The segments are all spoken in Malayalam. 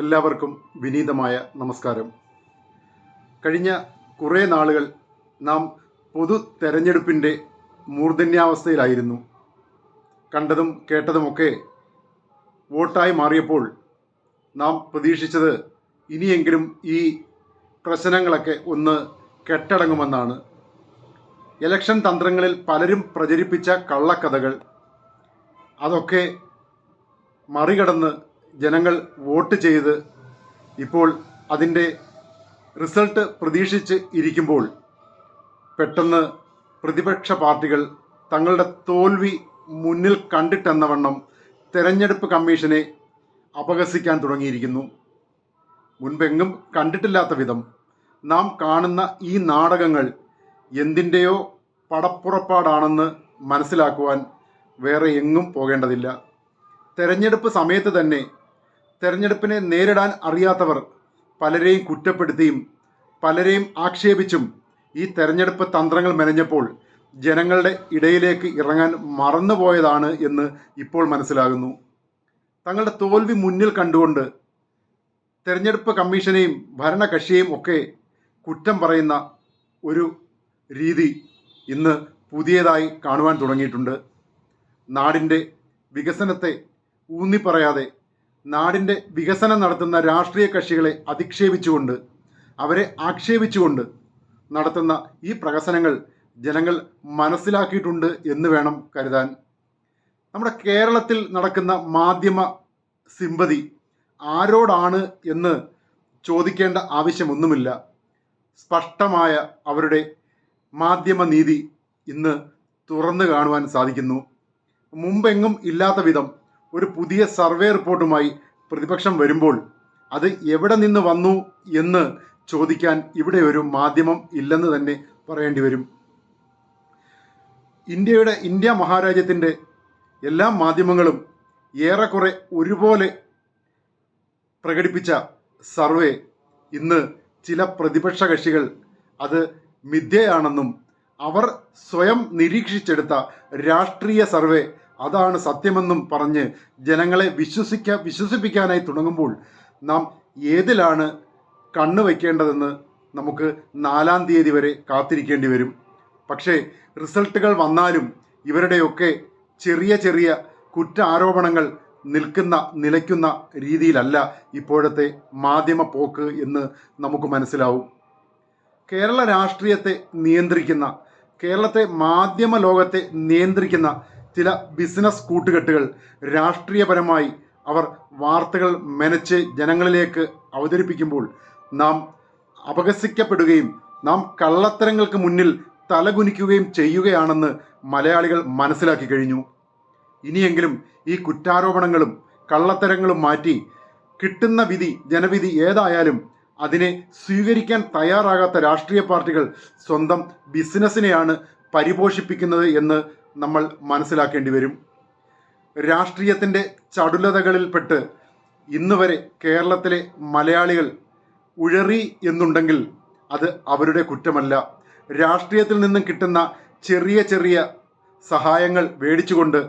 എല്ലാവർക്കും വിനീതമായ നമസ്കാരം. കഴിഞ്ഞ കുറേ നാളുകൾ നാം പൊതു തെരഞ്ഞെടുപ്പിൻ്റെ മൂർധന്യാവസ്ഥയിലായിരുന്നു. കണ്ടതും കേട്ടതുമൊക്കെ വോട്ടായി മാറിയപ്പോൾ നാം പ്രതീക്ഷിച്ചത് ഇനിയെങ്കിലും ഈ പ്രശ്നങ്ങളൊക്കെ ഒന്ന് കെട്ടടങ്ങുമെന്നാണ്. ഇലക്ഷൻ തന്ത്രങ്ങളിൽ പലരും പ്രചരിപ്പിച്ച കള്ളക്കഥകൾ അതൊക്കെ മറികടന്ന് ജനങ്ങൾ വോട്ട് ചെയ്ത് ഇപ്പോൾ അതിൻ്റെ റിസൾട്ട് പ്രതീക്ഷിച്ച് ഇരിക്കുമ്പോൾ പെട്ടെന്ന് പ്രതിപക്ഷ പാർട്ടികൾ തങ്ങളുടെ തോൽവി മുന്നിൽ കണ്ടിട്ടെന്നവണ്ണം തെരഞ്ഞെടുപ്പ് കമ്മീഷനെ അപഹസിക്കാൻ തുടങ്ങിയിരിക്കുന്നു. മുൻപെങ്ങും കണ്ടിട്ടില്ലാത്ത വിധം നാം കാണുന്ന ഈ നാടകങ്ങൾ എന്തിൻ്റെയോ പടപ്പുറപ്പാടാണെന്ന് മനസ്സിലാക്കുവാൻ വേറെ എങ്ങും പോകേണ്ടതില്ല. തെരഞ്ഞെടുപ്പ് സമയത്ത് തന്നെ തെരഞ്ഞെടുപ്പിനെ നേരിടാൻ അറിയാത്തവർ പലരെയും കുറ്റപ്പെടുത്തിയും പലരെയും ആക്ഷേപിച്ചും ഈ തെരഞ്ഞെടുപ്പ് തന്ത്രങ്ങൾ മെനഞ്ഞപ്പോൾ ജനങ്ങളുടെ ഇടയിലേക്ക് ഇറങ്ങാൻ മറന്നുപോയതാണ് എന്ന് ഇപ്പോൾ മനസ്സിലാകുന്നു. തങ്ങളുടെ തോൽവി മുന്നിൽ കണ്ടുകൊണ്ട് തെരഞ്ഞെടുപ്പ് കമ്മീഷനെയും ഭരണകക്ഷിയെയും ഒക്കെ കുറ്റം പറയുന്ന ഒരു രീതി ഇന്ന് പുതിയതായി കാണുവാൻ തുടങ്ങിയിട്ടുണ്ട്. നാടിൻ്റെ വികസനത്തെ ഊന്നിപ്പറയാതെ നാടിൻ്റെ വികസനം നടത്തുന്ന രാഷ്ട്രീയ കക്ഷികളെ അധിക്ഷേപിച്ചുകൊണ്ട് അവരെ ആക്ഷേപിച്ചുകൊണ്ട് നടത്തുന്ന ഈ പ്രഹസനങ്ങൾ ജനങ്ങൾ മനസ്സിലാക്കിയിട്ടുണ്ട് എന്ന് വേണം കരുതാൻ. നമ്മുടെ കേരളത്തിൽ നടക്കുന്ന മാധ്യമ സിമ്പതി ആരോടാണ് എന്ന് ചോദിക്കേണ്ട ആവശ്യമൊന്നുമില്ല. സ്പഷ്ടമായ അവരുടെ മാധ്യമ നീതി ഇന്ന് തുറന്നു കാണുവാൻ സാധിക്കുന്നു. മുമ്പെങ്ങും ഇല്ലാത്ത വിധം ഒരു പുതിയ സർവേ റിപ്പോർട്ടുമായി പ്രതിപക്ഷം വരുമ്പോൾ അത് എവിടെ നിന്ന് വന്നു എന്ന് ചോദിക്കാൻ ഇവിടെ ഒരു മാധ്യമം ഇല്ലെന്ന് തന്നെ പറയേണ്ടി വരും. ഇന്ത്യ മഹാരാജ്യത്തിൻ്റെ എല്ലാ മാധ്യമങ്ങളും ഏറെക്കുറെ ഒരുപോലെ പ്രകടിപ്പിച്ച സർവേ ഇന്ന് ചില പ്രതിപക്ഷ കക്ഷികൾ അത് മിഥ്യയാണെന്നും അവർ സ്വയം നിരീക്ഷിച്ചെടുത്ത രാഷ്ട്രീയ സർവേ അതാണ് സത്യമെന്നും പറഞ്ഞ് ജനങ്ങളെ വിശ്വസിപ്പിക്കാനായി തുടങ്ങുമ്പോൾ നാം ഏതിലാണ് കണ്ണു വയ്ക്കേണ്ടതെന്ന് നമുക്ക് 4-ാം തീയതി വരെ കാത്തിരിക്കേണ്ടി വരും. പക്ഷേ റിസൾട്ടുകൾ വന്നാലും ഇവരുടെയൊക്കെ ചെറിയ ചെറിയ കുറ്റാരോപണങ്ങൾ നിലയ്ക്കുന്ന രീതിയിലല്ല ഇപ്പോഴത്തെ മാധ്യമ പോക്ക് എന്ന് നമുക്ക് മനസ്സിലാവും. കേരള രാഷ്ട്രീയത്തെ നിയന്ത്രിക്കുന്ന, കേരളത്തെ മാധ്യമ ലോകത്തെ നിയന്ത്രിക്കുന്ന ചില ബിസിനസ് കൂട്ടുകെട്ടുകൾ രാഷ്ട്രീയപരമായി അവർ വാർത്തകൾ മെനച്ച് ജനങ്ങളിലേക്ക് അവതരിപ്പിക്കുമ്പോൾ നാം അപഹസിക്കപ്പെടുകയും നാം കള്ളത്തരങ്ങൾക്ക് മുന്നിൽ തലകുനിക്കുകയും ചെയ്യുകയാണെന്ന് മലയാളികൾ മനസ്സിലാക്കി കഴിഞ്ഞു. ഇനിയെങ്കിലും ഈ കുറ്റാരോപണങ്ങളും കള്ളത്തരങ്ങളും മാറ്റി കിട്ടുന്ന വിധി, ജനവിധി ഏതായാലും അതിനെ സ്വീകരിക്കാൻ തയ്യാറാകാത്ത രാഷ്ട്രീയ പാർട്ടികൾ സ്വന്തം ബിസിനസ്സിനെയാണ് പരിപോഷിപ്പിക്കുന്നത് എന്ന് നമ്മൾ മനസ്സിലാക്കേണ്ടി വരും. രാഷ്ട്രീയത്തിൻ്റെ ചടുലതകളിൽപ്പെട്ട് ഇന്ന് വരെ കേരളത്തിലെ മലയാളികൾ ഉഴറി എന്നുണ്ടെങ്കിൽ അത് അവരുടെ കുറ്റമല്ല. രാഷ്ട്രീയത്തിൽ നിന്നും കിട്ടുന്ന ചെറിയ ചെറിയ സഹായങ്ങൾ മേടിച്ചുകൊണ്ട്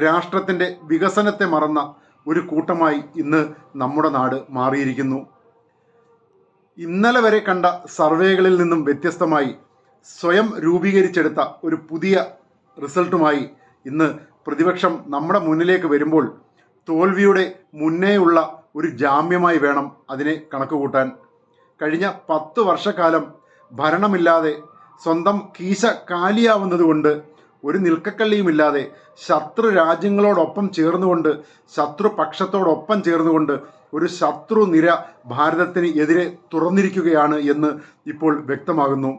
രാഷ്ട്രത്തിൻ്റെ വികസനത്തെ മറന്ന ഒരു കൂട്ടമായി ഇന്ന് നമ്മുടെ നാട് മാറിയിരിക്കുന്നു. ഇന്നലെ വരെ കണ്ട സർവേകളിൽ നിന്നും വ്യത്യസ്തമായി സ്വയം രൂപീകരിച്ചെടുത്ത ഒരു പുതിയ റിസൾട്ടുമായി ഇന്ന് പ്രതിപക്ഷം നമ്മുടെ മുന്നിലേക്ക് വരുമ്പോൾ തോൽവിയുടെ മുന്നേയുള്ള ഒരു ജാമ്യമായി വേണം അതിനെ കണക്കുകൂട്ടാൻ. കഴിഞ്ഞ 10 വർഷക്കാലം ഭരണമില്ലാതെ സ്വന്തം കീശ കാലിയാവുന്നതുകൊണ്ട് ഒരു നിൽക്കക്കള്ളിയുമില്ലാതെ ശത്രു രാജ്യങ്ങളോടൊപ്പം ചേർന്നുകൊണ്ട്, ശത്രുപക്ഷത്തോടൊപ്പം ചേർന്നുകൊണ്ട് ഒരു ശത്രു നിര ഭാരതത്തിന് എതിരെ തുറന്നിരിക്കുകയാണ് എന്ന് ഇപ്പോൾ വ്യക്തമാകുന്നു.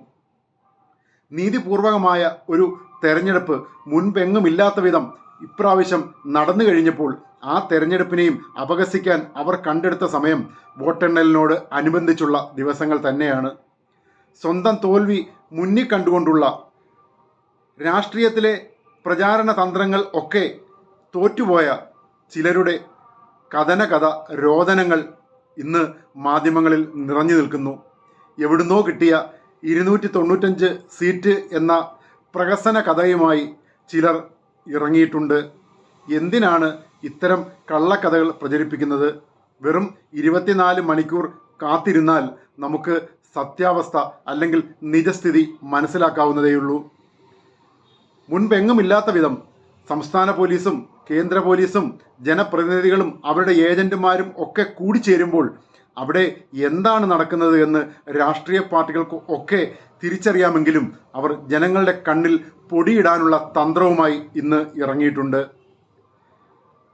നീതിപൂർവകമായ ഒരു തെരഞ്ഞെടുപ്പ് മുൻപെങ്ങുമില്ലാത്ത വിധം ഇപ്രാവശ്യം നടന്നു കഴിഞ്ഞപ്പോൾ ആ തെരഞ്ഞെടുപ്പിനെയും അപഹസിക്കാൻ അവർ കണ്ടെടുത്ത സമയം വോട്ടെണ്ണലിനോട് അനുബന്ധിച്ചുള്ള ദിവസങ്ങൾ തന്നെയാണ്. സ്വന്തം തോൽവി മുന്നിൽ കണ്ടുകൊണ്ടുള്ള രാഷ്ട്രീയത്തിലെ പ്രചാരണ തന്ത്രങ്ങൾ ഒക്കെ തോറ്റുപോയ ചിലരുടെ കഥന രോദനങ്ങൾ ഇന്ന് മാധ്യമങ്ങളിൽ നിറഞ്ഞു നിൽക്കുന്നു. എവിടുന്നോ കിട്ടിയ 295 സീറ്റ് എന്ന പ്രഹസന കഥയുമായി ചിലർ ഇറങ്ങിയിട്ടുണ്ട്. എന്തിനാണ് ഇത്തരം കള്ളക്കഥകൾ പ്രചരിപ്പിക്കുന്നത്? വെറും 24 മണിക്കൂർ കാത്തിരുന്നാൽ നമുക്ക് സത്യാവസ്ഥ അല്ലെങ്കിൽ നിജസ്ഥിതി മനസ്സിലാക്കാവുന്നതേയുള്ളൂ. മുൻപെങ്ങുമില്ലാത്ത വിധം സംസ്ഥാന പോലീസും കേന്ദ്ര പോലീസും ജനപ്രതിനിധികളും അവരുടെ ഏജന്റുമാരും ഒക്കെ കൂടിച്ചേരുമ്പോൾ അവിടെ എന്താണ് നടക്കുന്നത് എന്ന് രാഷ്ട്രീയ പാർട്ടികൾക്ക് ഒക്കെ തിരിച്ചറിയാമെങ്കിലും അവർ ജനങ്ങളുടെ കണ്ണിൽ പൊടിയിടാനുള്ള തന്ത്രവുമായി ഇന്ന് ഇറങ്ങിയിട്ടുണ്ട്.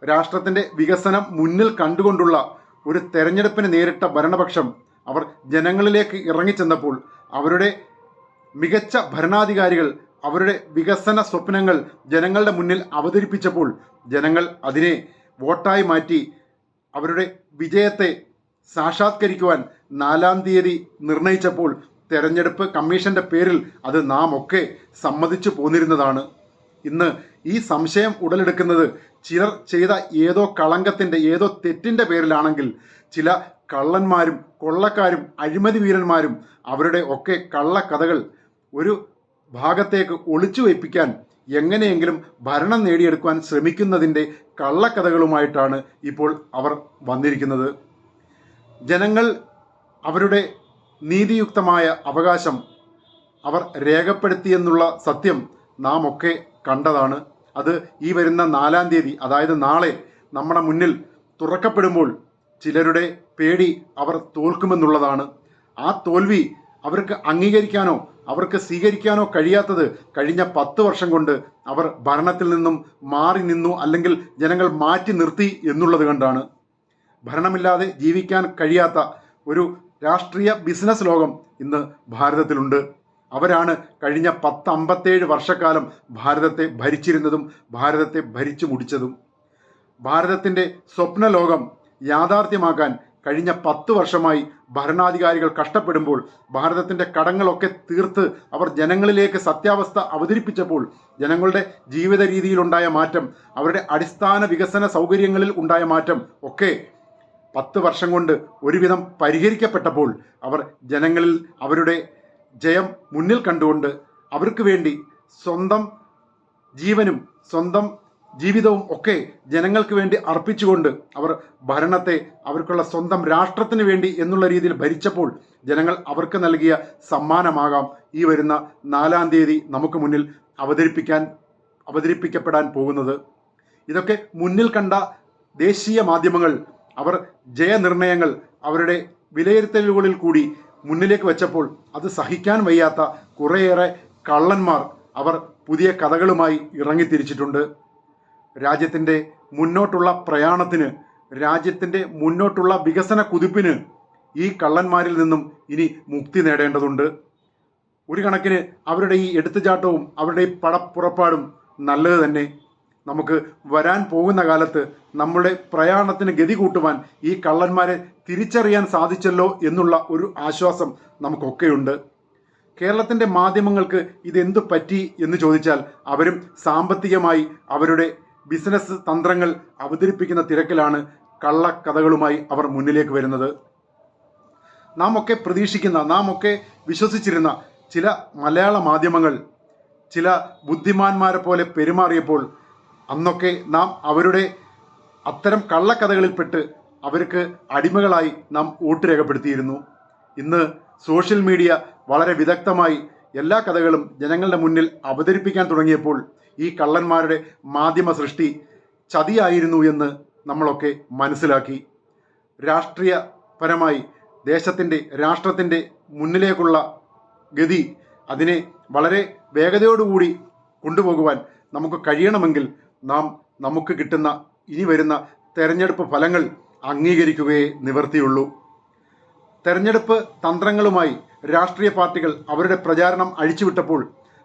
രാഷ്ട്രത്തിൻ്റെ വികസനം മുന്നിൽ കണ്ടുകൊണ്ടുള്ള ഒരു തെരഞ്ഞെടുപ്പിന് നേരിട്ട ഭരണപക്ഷം അവർ ജനങ്ങളിലേക്ക് ഇറങ്ങിച്ചെന്നപ്പോൾ അവരുടെ മികച്ച ഭരണാധികാരികൾ അവരുടെ വികസന സ്വപ്നങ്ങൾ ജനങ്ങളുടെ മുന്നിൽ അവതരിപ്പിച്ചപ്പോൾ ജനങ്ങൾ അതിനെ വോട്ടായി മാറ്റി അവരുടെ വിജയത്തെ സാക്ഷാത്കരിക്കുവാൻ 4-ാം തീയതി നിർണയിച്ചപ്പോൾ തെരഞ്ഞെടുപ്പ് കമ്മീഷന്റെ പേരിൽ അത് നാം ഒക്കെ സമ്മതിച്ചു പോന്നിരുന്നതാണ്. ഇന്ന് ഈ സംശയം ഉടലെടുക്കുന്നത് ചിലർ ചെയ്ത ഏതോ കളങ്കത്തിൻ്റെ ഏതോ തെറ്റിൻ്റെ പേരിലാണെങ്കിൽ ചില കള്ളന്മാരും കൊള്ളക്കാരും അഴിമതി വീരന്മാരും അവരുടെ ഒക്കെ കള്ളക്കഥകൾ ഒരു ഭാഗത്തേക്ക് ഒളിച്ചു വയ്പ്പിക്കാൻ എങ്ങനെയെങ്കിലും ഭരണം നേടിയെടുക്കുവാൻ ശ്രമിക്കുന്നതിൻ്റെ കള്ളക്കഥകളുമായിട്ടാണ് ഇപ്പോൾ അവർ വന്നിരിക്കുന്നത്. ജനങ്ങൾ അവരുടെ നീതിയുക്തമായ അവകാശം അവർ രേഖപ്പെടുത്തിയെന്നുള്ള സത്യം നാം ഒക്കെ കണ്ടതാണ്. അത് ഈ വരുന്ന 4-ാം തീയതി, അതായത് നാളെ നമ്മുടെ മുന്നിൽ തുറക്കപ്പെടുമ്പോൾ ചിലരുടെ പേടി അവർ തോൽക്കുമെന്നുള്ളതാണ്. ആ തോൽവി അവർക്ക് അംഗീകരിക്കാനോ അവർക്ക് സ്വീകരിക്കാനോ കഴിയാത്തത് കഴിഞ്ഞ 10 വർഷം കൊണ്ട് അവർ ഭരണത്തിൽ നിന്നും മാറി നിന്നു, അല്ലെങ്കിൽ ജനങ്ങൾ മാറ്റി നിർത്തി എന്നുള്ളത് കണ്ടാണ്. ഭരണമില്ലാതെ ജീവിക്കാൻ കഴിയാത്ത ഒരു രാഷ്ട്രീയ ബിസിനസ് ലോകം ഇന്ന് ഭാരതത്തിലുണ്ട്. അവരാണ് കഴിഞ്ഞ 57 വർഷക്കാലം ഭാരതത്തെ ഭരിച്ചിരുന്നതും ഭാരതത്തെ ഭരിച്ചു മുടിച്ചതും. ഭാരതത്തിൻ്റെ സ്വപ്ന ലോകം യാഥാർത്ഥ്യമാക്കാൻ കഴിഞ്ഞ 10 വർഷമായി ഭരണാധികാരികൾ കഷ്ടപ്പെടുമ്പോൾ ഭാരതത്തിൻ്റെ കടങ്ങളൊക്കെ തീർത്ത് അവർ ജനങ്ങളിലേക്ക് സത്യാവസ്ഥ അവതരിപ്പിച്ചപ്പോൾ ജനങ്ങളുടെ ജീവിത രീതിയിലുണ്ടായ മാറ്റം, അവരുടെ അടിസ്ഥാന വികസന സൗകര്യങ്ങളിൽ ഉണ്ടായ മാറ്റം ഒക്കെ 10 വർഷം കൊണ്ട് ഒരുവിധം പരിഹരിക്കപ്പെട്ടപ്പോൾ അവർ ജനങ്ങളിൽ അവരുടെ ജയം മുന്നിൽ കണ്ടുകൊണ്ട് അവർക്ക് വേണ്ടി സ്വന്തം ജീവനും സ്വന്തം ജീവിതവും ഒക്കെ ജനങ്ങൾക്ക് വേണ്ടി അർപ്പിച്ചുകൊണ്ട് അവർ ഭരണത്തെ അവർക്കുള്ള സ്വന്തം രാഷ്ട്രത്തിന് വേണ്ടി എന്നുള്ള രീതിയിൽ ഭരിച്ചപ്പോൾ ജനങ്ങൾ അവർക്ക് നൽകിയ സമ്മാനമാകാം ഈ വരുന്ന 4-ാം തീയതി നമുക്ക് മുന്നിൽ അവതരിപ്പിക്കപ്പെടാൻ പോകുന്നത്. ഇതൊക്കെ മുന്നിൽ കണ്ട ദേശീയ മാധ്യമങ്ങൾ അവർ ജയനിർണയങ്ങൾ അവരുടെ വിലയിരുത്തലുകളിൽ കൂടി മുന്നിലേക്ക് വെച്ചപ്പോൾ അത് സഹിക്കാൻ വയ്യാത്ത കുറേയേറെ കള്ളന്മാർ അവർ പുതിയ കഥകളുമായി ഇറങ്ങിത്തിരിച്ചിട്ടുണ്ട്. രാജ്യത്തിൻ്റെ മുന്നോട്ടുള്ള പ്രയാണത്തിന്, രാജ്യത്തിൻ്റെ മുന്നോട്ടുള്ള വികസന കുതിപ്പിന് ഈ കള്ളന്മാരിൽ നിന്നും ഇനി മുക്തി നേടേണ്ടതുണ്ട്. ഒരു കണക്കിന് അവരുടെ ഈ എടുത്തുചാട്ടവും അവരുടെ ഈ പടപ്പുറപ്പാടും നല്ലത് തന്നെ. നമുക്ക് വരാൻ പോകുന്ന കാലത്ത് നമ്മുടെ പ്രയാണത്തിന് ഗതി കൂട്ടുവാൻ ഈ കള്ളന്മാരെ തിരിച്ചറിയാൻ സാധിച്ചല്ലോ എന്നുള്ള ഒരു ആശ്വാസം നമുക്കൊക്കെയുണ്ട്. കേരളത്തിൻ്റെ മാധ്യമങ്ങൾക്ക് ഇതെന്തു പറ്റി എന്ന് ചോദിച്ചാൽ അവരും സാമ്പത്തികമായി അവരുടെ ബിസിനസ് തന്ത്രങ്ങൾ അവതരിപ്പിക്കുന്ന തിരക്കിലാണ് കള്ളക്കഥകളുമായി അവർ മുന്നിലേക്ക് വരുന്നത്. നാം ഒക്കെ പ്രതീക്ഷിക്കുന്ന, നാം ഒക്കെ വിശ്വസിച്ചിരുന്ന ചില മലയാള മാധ്യമങ്ങൾ ചില ബുദ്ധിമാന്മാരെ പോലെ പെരുമാറിയപ്പോൾ അന്നൊക്കെ നാം അവരുടെ അത്തരം കള്ളക്കഥകളിൽപ്പെട്ട് അവർക്ക് അടിമകളായി നാം വോട്ട് രേഖപ്പെടുത്തിയിരുന്നു. ഇന്ന് സോഷ്യൽ മീഡിയ വളരെ വിദഗ്ധമായി എല്ലാ കഥകളും ജനങ്ങളുടെ മുന്നിൽ അവതരിപ്പിക്കാൻ തുടങ്ങിയപ്പോൾ ഈ കള്ളന്മാരുടെ മാധ്യമ സൃഷ്ടി ചതിയായിരുന്നു എന്ന് നമ്മളൊക്കെ മനസ്സിലാക്കി. രാഷ്ട്രീയപരമായി ദേശത്തിൻ്റെ രാഷ്ട്രത്തിൻ്റെ മുന്നിലേക്കുള്ള ഗതി അതിനെ വളരെ വേഗതയോടുകൂടി കൊണ്ടുപോകുവാൻ നമുക്ക് കഴിയണമെങ്കിൽ നാം നമുക്ക് കിട്ടുന്ന ഇനി വരുന്ന തെരഞ്ഞെടുപ്പ് ഫലങ്ങൾ അംഗീകരിക്കുകയേ നിവർത്തിയുള്ളൂ. തെരഞ്ഞെടുപ്പ് തന്ത്രങ്ങളുമായി രാഷ്ട്രീയ പാർട്ടികൾ അവരുടെ പ്രചാരണം അഴിച്ചുവിട്ടപ്പോൾ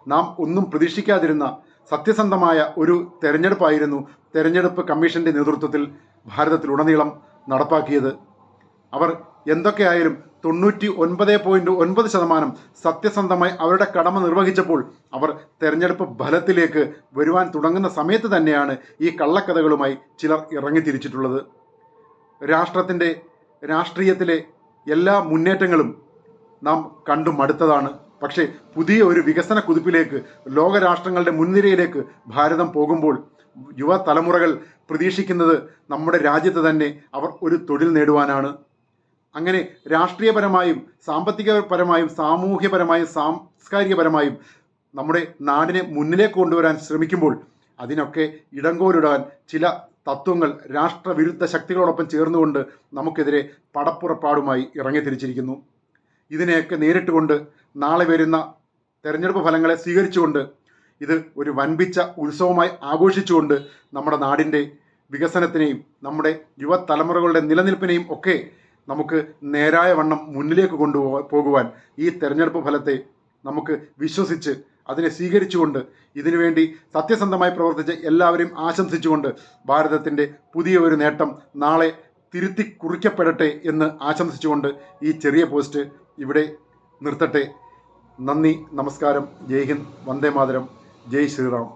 നാം ഒന്നും പ്രതീക്ഷിക്കാതിരുന്ന സത്യസന്ധമായ ഒരു തെരഞ്ഞെടുപ്പായിരുന്നു തെരഞ്ഞെടുപ്പ് കമ്മീഷന്റെ നേതൃത്വത്തിൽ ഭാരതത്തിലുടനീളം നടപ്പാക്കിയത്. അവർ എന്തൊക്കെയായാലും 99.9% സത്യസന്ധമായി അവരുടെ കടമ നിർവഹിച്ചപ്പോൾ അവർ തെരഞ്ഞെടുപ്പ് ഫലത്തിലേക്ക് വരുവാൻ തുടങ്ങുന്ന സമയത്ത് തന്നെയാണ് ഈ കള്ളക്കഥകളുമായി ചിലർ ഇറങ്ങിത്തിരിച്ചിട്ടുള്ളത്. രാഷ്ട്രത്തിൻ്റെ രാഷ്ട്രീയത്തിലെ എല്ലാ മുന്നേറ്റങ്ങളും നാം കണ്ടു മടുത്തതാണ്. പക്ഷേ പുതിയ ഒരു വികസന കുതിപ്പിലേക്ക് ലോകരാഷ്ട്രങ്ങളുടെ മുൻനിരയിലേക്ക് ഭാരതം പോകുമ്പോൾ യുവതലമുറകൾ പ്രതീക്ഷിക്കുന്നത് നമ്മുടെ രാജ്യത്ത് തന്നെ അവർ ഒരു തൊഴിൽ നേടുവാനാണ്. അങ്ങനെ രാഷ്ട്രീയപരമായും സാമ്പത്തികപരമായും സാമൂഹ്യപരമായും സാംസ്കാരികപരമായും നമ്മുടെ നാടിനെ മുന്നിലേക്ക് കൊണ്ടുവരാൻ ശ്രമിക്കുമ്പോൾ അതിനൊക്കെ ഇടങ്കോലിടാൻ ചില തത്വങ്ങൾ രാഷ്ട്രവിരുദ്ധ ശക്തികളോടൊപ്പം ചേർന്നുകൊണ്ട് നമുക്കെതിരെ പടപ്പുറപ്പാടുമായി ഇറങ്ങിത്തിരിച്ചിരിക്കുന്നു. ഇതിനെയൊക്കെ നേരിട്ടുകൊണ്ട് നാളെ വരുന്ന തെരഞ്ഞെടുപ്പ് ഫലങ്ങളെ സ്വീകരിച്ചുകൊണ്ട് ഇത് ഒരു വൻപിച്ച ഉത്സവമായി ആഘോഷിച്ചുകൊണ്ട് നമ്മുടെ നാടിൻ്റെ വികസനത്തിനെയും നമ്മുടെ യുവതലമുറകളുടെ നിലനിൽപ്പിനെയും ഒക്കെ നമുക്ക് നേരായ വണ്ണം മുന്നിലേക്ക് പോകുവാൻ ഈ തെരഞ്ഞെടുപ്പ് ഫലത്തെ നമുക്ക് വിശ്വസിച്ച് അതിനെ സ്വീകരിച്ചുകൊണ്ട് ഇതിനുവേണ്ടി സത്യസന്ധമായി പ്രവർത്തിച്ച് എല്ലാവരെയും ആശംസിച്ചുകൊണ്ട് ഭാരതത്തിൻ്റെ പുതിയ ഒരു നേട്ടം നാളെ തിരുത്തി കുറിക്കപ്പെടട്ടെ എന്ന് ആശംസിച്ചുകൊണ്ട് ഈ ചെറിയ പോസ്റ്റ് ഇവിടെ നിർത്തട്ടെ. നന്ദി, നമസ്കാരം, ജയ് ഹിന്ദ്, വന്ദേ മാതരം, ജയ് ശ്രീറാം.